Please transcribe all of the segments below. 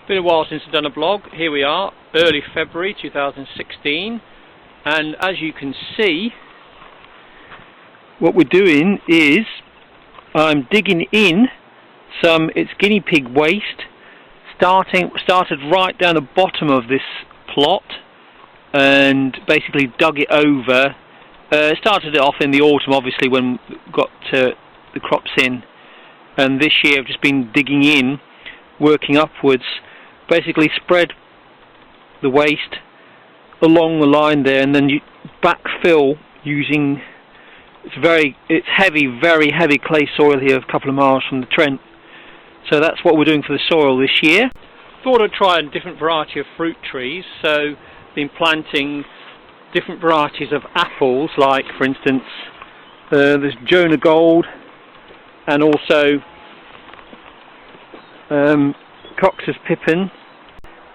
Been a while since I've done a blog. Here we are, early February 2016, and as you can see, what we're doing is I'm digging in it's guinea pig waste, started right down the bottom of this plot and basically dug it over. Started it off in the autumn, obviously, when we got the crops in, and this year I've just been digging in, working upwards, basically spread the waste along the line there, and then you backfill using it's heavy, very heavy clay soil here, a couple of miles from the Trent. So that's what we're doing for the soil this year. Thought I'd try a different variety of fruit trees, so been planting different varieties of apples, like for instance there's Jonah Gold, and also Cox's Pippin.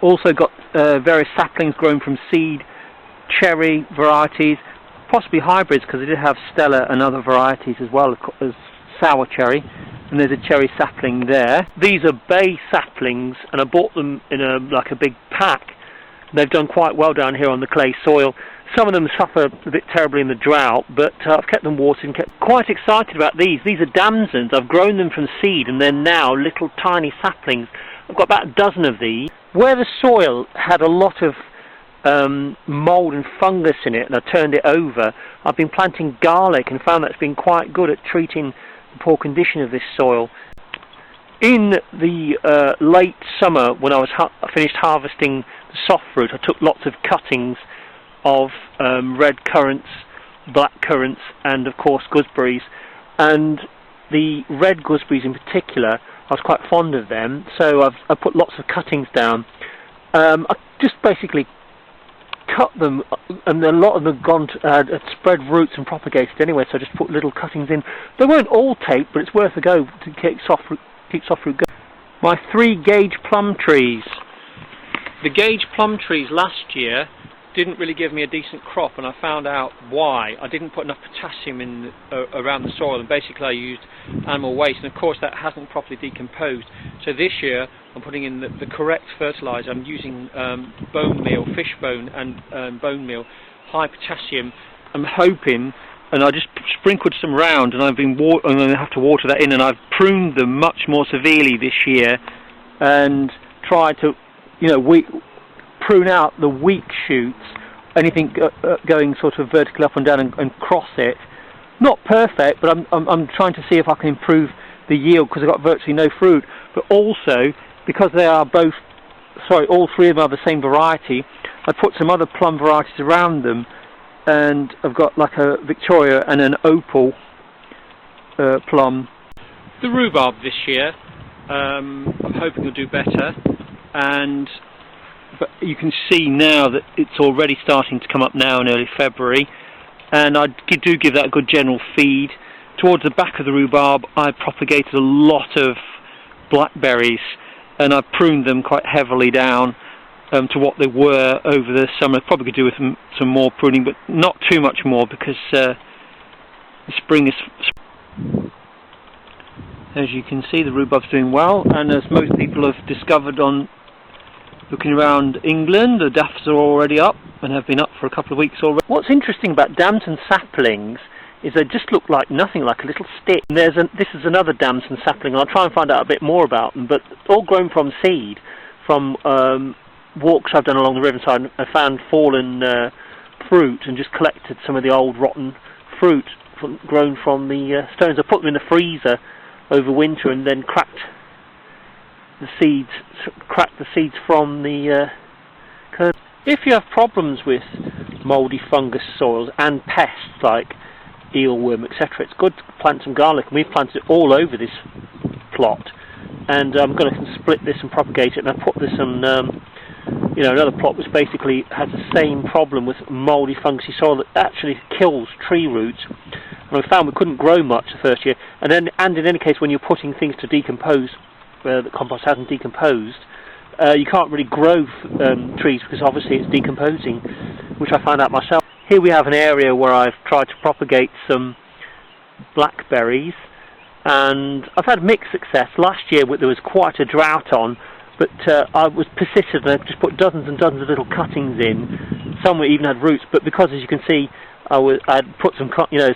Also got various saplings grown from seed, cherry varieties, possibly hybrids, because they did have Stella and other varieties as well as sour cherry, and there's a cherry sapling there. These are bay saplings, and I bought them in like a big pack. They've done quite well down here on the clay soil. Some of them suffer a bit terribly in the drought, but I've kept them watered and kept quite excited about these. These are damsons. I've grown them from seed, and they're now little tiny saplings. I've got about a dozen of these. Where the soil had a lot of mould and fungus in it, and I turned it over, I've been planting garlic and found that's been quite good at treating the poor condition of this soil. In the late summer, when I finished harvesting the soft fruit, I took lots of cuttings of red currants, black currants, and of course gooseberries, and the red gooseberries in particular, I was quite fond of them, so I put lots of cuttings down. I just basically cut them, and a lot of them had spread roots and propagated anyway, so I just put little cuttings in. They weren't all taped, but it's worth a go to keep soft fruit going. My 3 gauge plum trees. The gauge plum trees last year didn't really give me a decent crop, and I found out why. I didn't put enough potassium in around the soil, and basically I used animal waste, and of course that hasn't properly decomposed. So this year I'm putting in the correct fertiliser. I'm using bone meal, fish bone and bone meal, high potassium. I'm hoping, and I just sprinkled some round, and I'm going to have to water that in, and I've pruned them much more severely this year and tried to, prune out the weak shoots, anything going sort of vertically up and down, and cross it. Not perfect, but I'm trying to see if I can improve the yield, because I've got virtually no fruit. But also, because they are all 3 of them are the same variety, I put some other plum varieties around them, and I've got like a Victoria and an Opal plum. The rhubarb this year, I'm hoping will do better, but you can see now that it's already starting to come up now in early February, and I do give that a good general feed. Towards the back of the rhubarb I propagated a lot of blackberries, and I pruned them quite heavily down to what they were over the summer. I probably could do with some more pruning, but not too much more, because the spring is... As you can see, the rhubarb's doing well, and as most people have discovered on looking around England, the daffs are already up and have been up for a couple of weeks already. What's interesting about damson saplings is they just look like nothing, like a little stick. And this is another damson sapling, and I'll try and find out a bit more about them, but all grown from seed, from walks I've done along the riverside. I found fallen fruit and just collected some of the old rotten fruit grown from the stones. I put them in the freezer over winter, and then cracked the seeds from the kernel. If you have problems with mouldy fungus soils and pests like eelworm, etc., it's good to plant some garlic, and we've planted it all over this plot, and I'm going to split this and propagate it, and I put this on another plot which basically has the same problem with mouldy fungusy soil that actually kills tree roots. And we found we couldn't grow much the first year, and in any case, when you're putting things to decompose where the compost hasn't decomposed, you can't really grow trees, because obviously it's decomposing, which I found out myself. Here we have an area where I've tried to propagate some blackberries, and I've had mixed success. Last year there was quite a drought on, but I was persistent and I just put dozens and dozens of little cuttings in. Some even had roots, but because, as you can see, I'd put some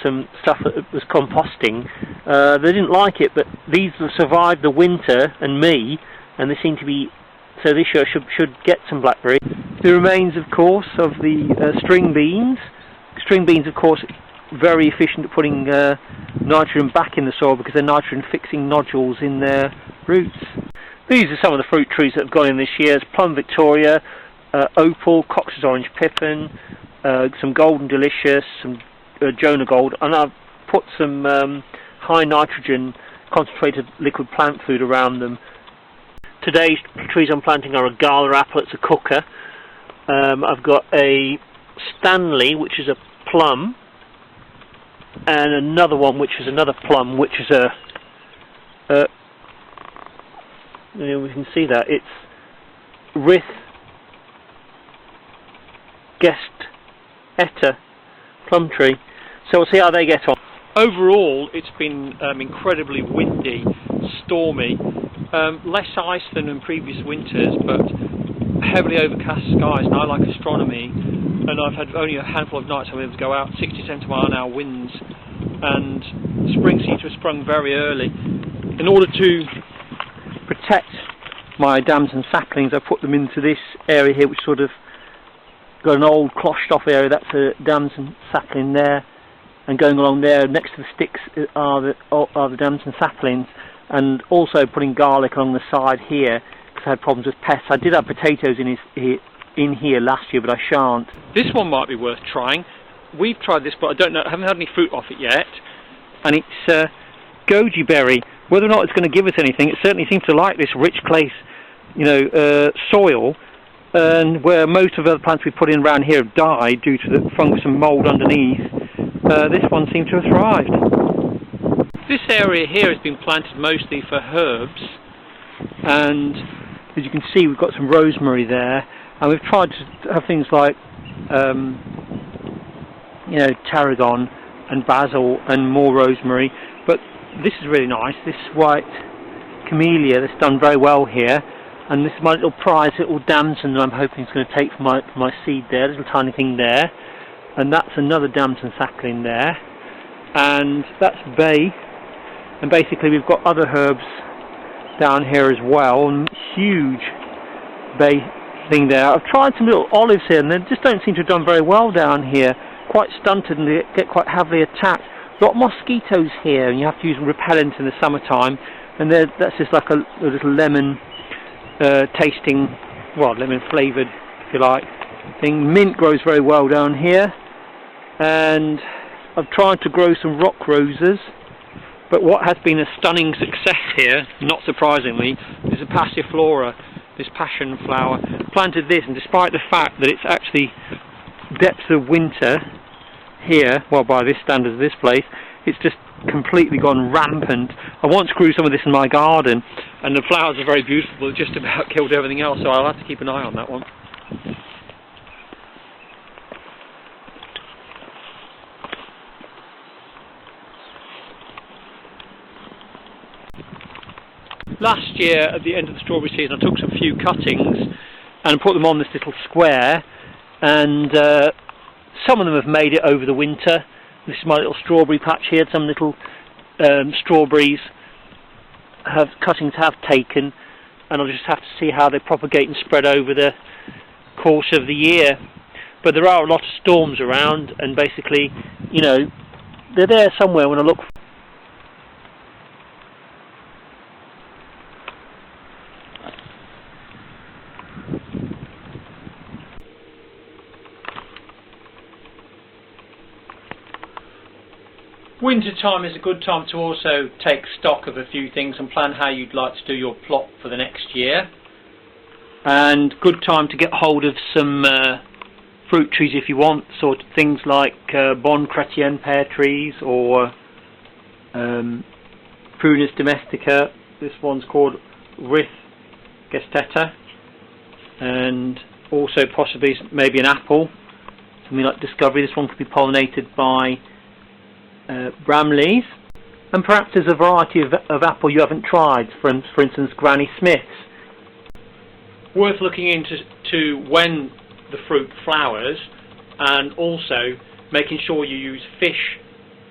some stuff that was composting. They didn't like it, but these have survived the winter and me, and they seem to be, so this year should get some blackberry. The remains, of course, of the string beans. String beans, of course, very efficient at putting nitrogen back in the soil because they're nitrogen fixing nodules in their roots. These are some of the fruit trees that have gone in this year. It's Plum Victoria, Opal, Cox's Orange Pippin, some Golden Delicious, some Jonah Gold, and I've put some high nitrogen concentrated liquid plant food around them. Today's trees I'm planting are a Gala apple, it's a cooker. I've got a Stanley, which is a plum, and another one which is another plum, which is a we can see that it's Rith Guest Etta plum tree. So we'll see how they get on. Overall, it's been incredibly windy, stormy, less ice than in previous winters, but heavily overcast skies. And I like astronomy, and I've had only a handful of nights I've been able to go out, 60-70 mile-an-hour winds, and spring seems to have sprung very early. In order to protect my damson saplings, I put them into this area here, which sort of got an old closhed off area. That's a damson sapling there, and going along there next to the sticks are the damson saplings, and also putting garlic along the side here because I had problems with pests. I did have potatoes in here last year, but I shan't. This one might be worth trying. We've tried this, but I haven't had any fruit off it yet, and it's goji berry. Whether or not it's going to give us anything, it certainly seems to like this rich clay, soil, and where most of the other plants we put in around here have died due to the fungus and mould underneath, this one seems to have thrived. This area here has been planted mostly for herbs, and as you can see we've got some rosemary there, and we've tried to have things like tarragon and basil and more rosemary, but this is really nice, this white camellia that's done very well here, and this is my little prize little damson that I'm hoping it's going to take for my seed there, little tiny thing there, and that's another damson sapling there, and that's bay, and basically we've got other herbs down here as well, and huge bay thing there. I've tried some little olives here and they just don't seem to have done very well down here, quite stunted, and they get quite heavily attacked. A lot of mosquitoes here, and you have to use repellent in the summertime, and that's just like a little lemon tasting, well, lemon flavoured, if you like, thing. Mint grows very well down here, and I've tried to grow some rock roses, but what has been a stunning success here, not surprisingly, is a passiflora, this passion flower. Planted this, and despite the fact that it's actually depths of winter here, well, by this standard of this place, it's just completely gone rampant. I once grew some of this in my garden, and the flowers are very beautiful. It just about killed everything else, so I'll have to keep an eye on that one. Last year, at the end of the strawberry season, I took some few cuttings and put them on this little square, and some of them have made it over the winter. This is my little strawberry patch here. Some little strawberries cuttings have taken, and I'll just have to see how they propagate and spread over the course of the year. But there are a lot of storms around, and basically, they're there somewhere when I look. Winter time is a good time to also take stock of a few things and plan how you'd like to do your plot for the next year. And good time to get hold of some fruit trees if you want, sort of things like Bon Chrétien pear trees or Prunus domestica. This one's called Rith Gestetta, and also possibly maybe an apple, something like Discovery. This one could be pollinated by Bramleys, and perhaps there's a variety of apple you haven't tried, for instance Granny Smith's. worth looking into when the fruit flowers, and also making sure you use fish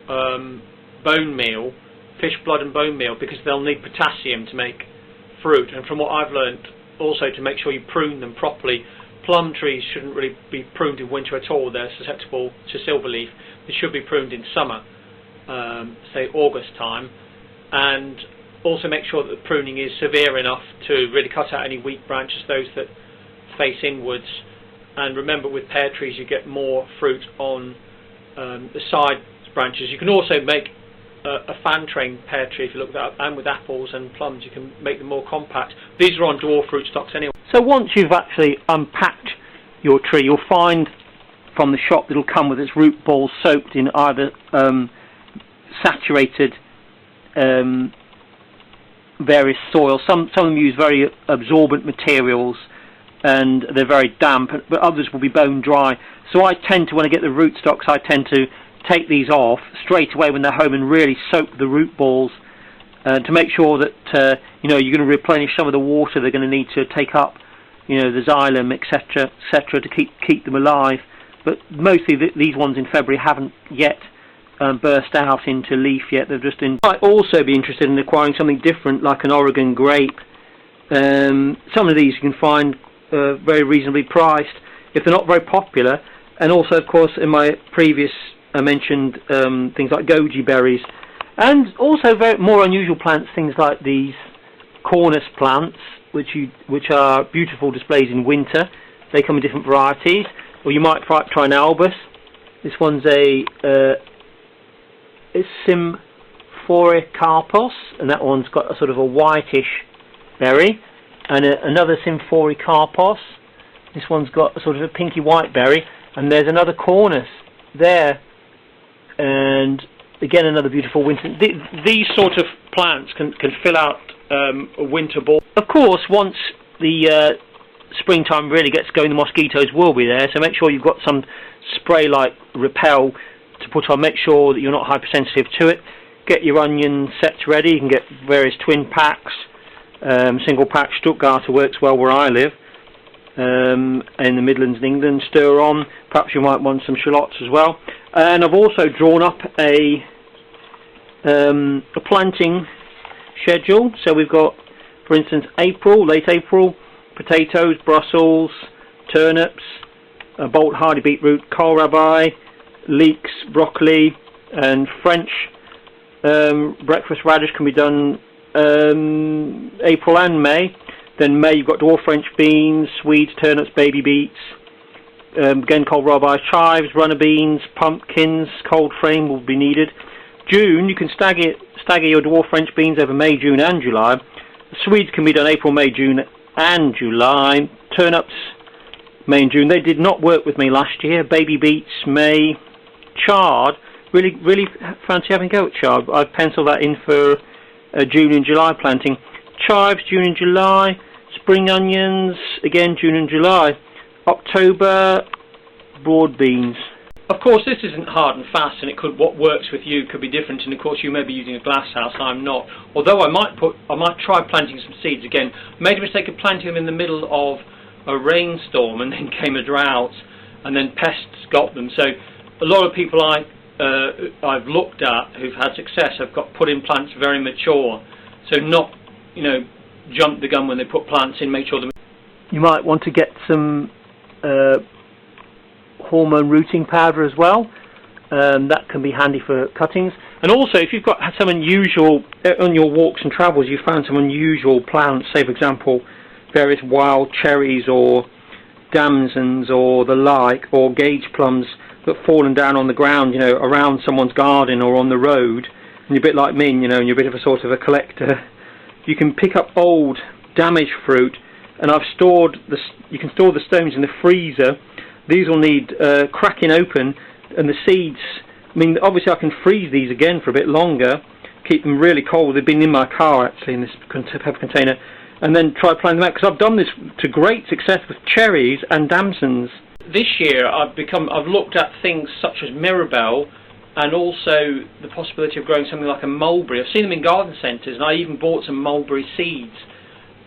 bone meal, fish blood and bone meal, because they'll need potassium to make fruit. And from what I've learnt, also to make sure you prune them properly. Plum trees shouldn't really be pruned in winter at all. They're susceptible to silverleaf. They should be pruned in summer, say August time, and also make sure that the pruning is severe enough to really cut out any weak branches, those that face inwards. And remember, with pear trees you get more fruit on the side branches. You can also make a fan-trained pear tree, if you look that up, and with apples and plums you can make them more compact. These are on dwarf rootstocks anyway. So once you've actually unpacked your tree, you'll find from the shop that it'll come with its root balls soaked in either saturated various soils. Some of them use very absorbent materials and they're very damp, but others will be bone dry. So I tend to, when I get the rootstocks, I tend to take these off straight away when they're home and really soak the root balls to make sure that you know, you're going to replenish some of the water they're going to need to take up, you know, the xylem, etc., etc., to keep them alive. But mostly these ones in February haven't yet burst out into leaf yet. They're just in. I might also be interested in acquiring something different, like an Oregon grape. Some of these you can find very reasonably priced if they're not very popular. And also, of course, in my previous I mentioned things like goji berries, and also more unusual plants, things like these cornus plants, which are beautiful displays in winter. They come in different varieties. Or you might try an albus. This one's a Symphoricarpos, and that one's got a sort of a whitish berry. And another Symphoricarpos. This one's got a sort of a pinky white berry. And there's another cornus there. And again, another beautiful winter. These sort of plants can fill out a winter ball. Of course, once the springtime really gets going, the mosquitoes will be there. So make sure you've got some spray like Repel to put on. Make sure that you're not hypersensitive to it. Get your onion sets ready. You can get various twin packs, single pack. Stuttgarter works well where I live. In the Midlands in England. Stir on. Perhaps you might want some shallots as well. And I've also drawn up a planting schedule. So we've got, for instance, late April, potatoes, Brussels, turnips, bolt hardy beetroot, kohlrabi, leeks, broccoli, and French breakfast radish can be done April and May. Then May you've got dwarf French beans, Swedes, turnips, baby beets, again kohlrabi, chives, runner beans, pumpkins, cold frame will be needed. June you can stagger your dwarf French beans over May, June and July. The Swedes can be done April, May, June and July. Turnips, May and June. They did not work with me last year. Baby beets, May. Chard, really fancy having a go at chard. I've penciled that in for June and July planting. Chives, June and July. Spring onions, again June and July. October, broad beans. Of course, this isn't hard and fast, and what works with you could be different. And of course, you may be using a glass house. I'm not. Although I might try planting some seeds again. Made a mistake of planting them in the middle of a rainstorm, and then came a drought, and then pests got them. So a lot of people I've looked at who've had success have put in plants very mature. So not, you know, jump the gun when they put plants in. Make sure you might want to get some hormone rooting powder as well. That can be handy for cuttings. And also, if you've got some unusual on your walks and travels, you found some unusual plants, say for example various wild cherries or damsons or the like, or gauge plums that have fallen down on the ground, you know, around someone's garden or on the road, and you're a bit like me, you know, and you're a bit of a sort of a collector. You can pick up old damaged fruit, and you can store the stones in the freezer. These will need cracking open, and the seeds, I mean, obviously I can freeze these again for a bit longer, keep them really cold. They've been in my car actually in this pepper container, and then try planting them out, because I've done this to great success with cherries and damsons. This year I've looked at things such as mirabelle, and also the possibility of growing something like a mulberry. I've seen them in garden centres, and I even bought some mulberry seeds.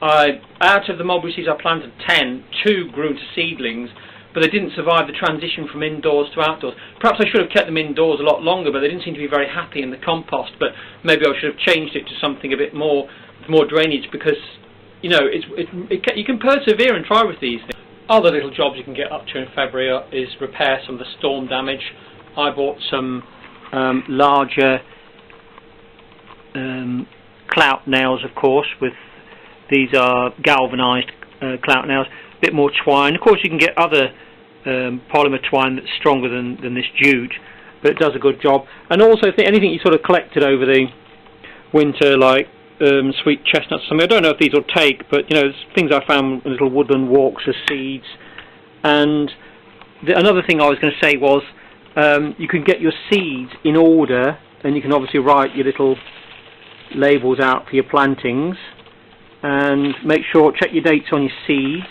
out of the mulberry seeds I planted 10, 2 grew into seedlings, but they didn't survive the transition from indoors to outdoors. Perhaps I should have kept them indoors a lot longer, but they didn't seem to be very happy in the compost. But maybe I should have changed it to something a bit more drainage, because you know you can persevere and try with these things. Other little jobs you can get up to in February is repair some of the storm damage. I bought some larger clout nails, of course. These are galvanised clout nails. A bit more twine. Of course, you can get other polymer twine that's stronger than this jute, but it does a good job. And also, anything you sort of collected over the winter, like sweet chestnuts or something. I don't know if these will take, but you know, there's things I found in little woodland walks as seeds. And another thing I was going to say was, you can get your seeds in order, and you can obviously write your little labels out for your plantings, and check your dates on your seeds.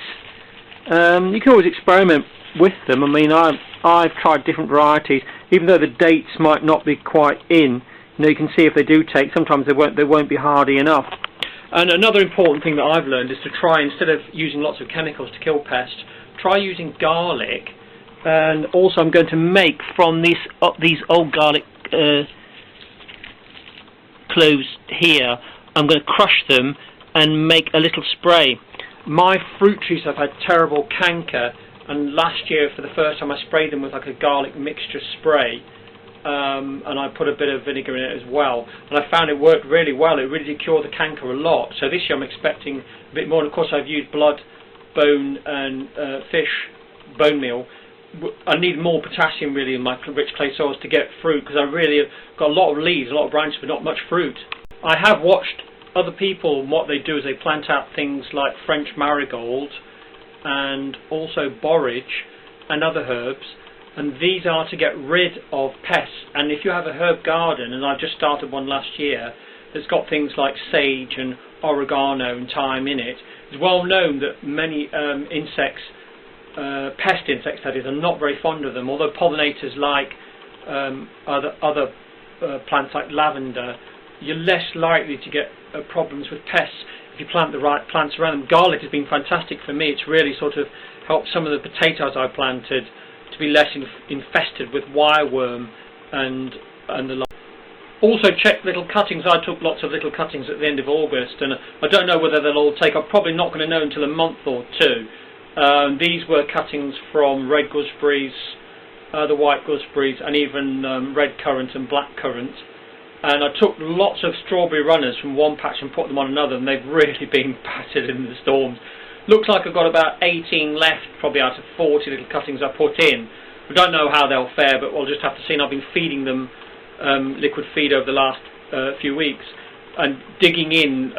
You can always experiment with them. I mean, I've tried different varieties, even though the dates might not be quite in. You know, you can see if they do take. Sometimes they won't be hardy enough. And another important thing that I've learned is to try, instead of using lots of chemicals to kill pests, try using garlic. And also, I'm going to make from these old garlic cloves here, I'm going to crush them and make a little spray. My fruit trees have had terrible canker, and last year for the first time I sprayed them with like a garlic mixture spray, and I put a bit of vinegar in it as well, and I found it worked really well. It really did cure the canker a lot. So this year I'm expecting a bit more, and of course I've used blood, bone and fish bone meal. I need more potassium really in my rich clay soils to get fruit, because I really have got a lot of leaves, a lot of branches, but not much fruit. I have watched other people, and what they do is they plant out things like French marigold and also borage and other herbs, and these are to get rid of pests. And if you have a herb garden, and I've just started one last year that's got things like sage and oregano and thyme in it, it's well known that many insects, pest insects that is, are not very fond of them, although pollinators like other plants like lavender, you're less likely to get problems with pests if you plant the right plants around them. Garlic has been fantastic for me. It's really sort of helped some of the potatoes I planted to be less infested with wireworm and the like. Also check little cuttings. I took lots of little cuttings at the end of August, and I don't know whether they'll all take. I'm probably not going to know until a month or two. These were cuttings from red gooseberries, the white gooseberries, and even red currant and black currant. And I took lots of strawberry runners from one patch and put them on another, and they've really been battered in the storms. Looks like I've got about 18 left, probably out of 40 little cuttings I put in. I don't know how they'll fare, but we'll just have to see. And I've been feeding them liquid feed over the last few weeks, and digging in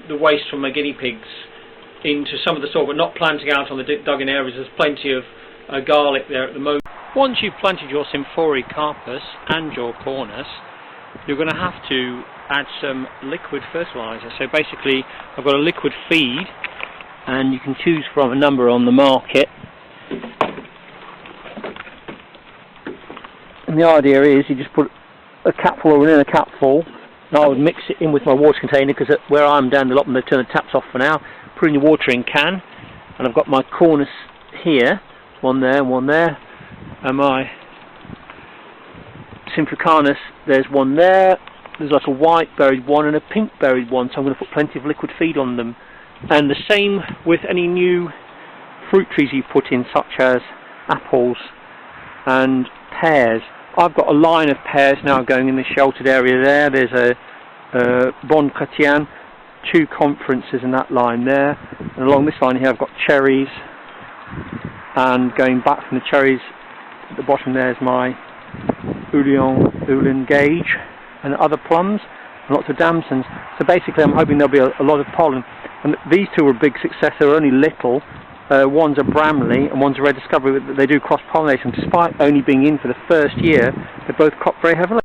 the waste from my guinea pigs into some of the soil, but not planting out on the dug-in areas. There's plenty of garlic there at the moment. Once you've planted your Symphori carpus and your cornus, you're going to have to add some liquid fertilizer. So basically, I've got a liquid feed, and you can choose from a number on the market. And the idea is you just put a capful or in a capful, and I would mix it in with my water container, because where I'm down the allotment they've turned the taps off for now. Put in your watering can, and I've got my cornus here, one there and one there, and my Symphocanus, there's one there. There's like a white berried one and a pink berried one, so I'm going to put plenty of liquid feed on them. And the same with any new fruit trees you put in, such as apples and pears. I've got a line of pears now going in the sheltered area there. There's a Bon Chrétien, 2 conferences in that line there, and along this line here I've got cherries, and going back from the cherries at the bottom there's my Ulian Gage and other plums, and lots of damsons. So basically I'm hoping there'll be a lot of pollen. And these 2 were a big success. They're only little. One's a Bramley and one's a Red Discovery. They do cross-pollination. Despite only being in for the first year, they both crop very heavily.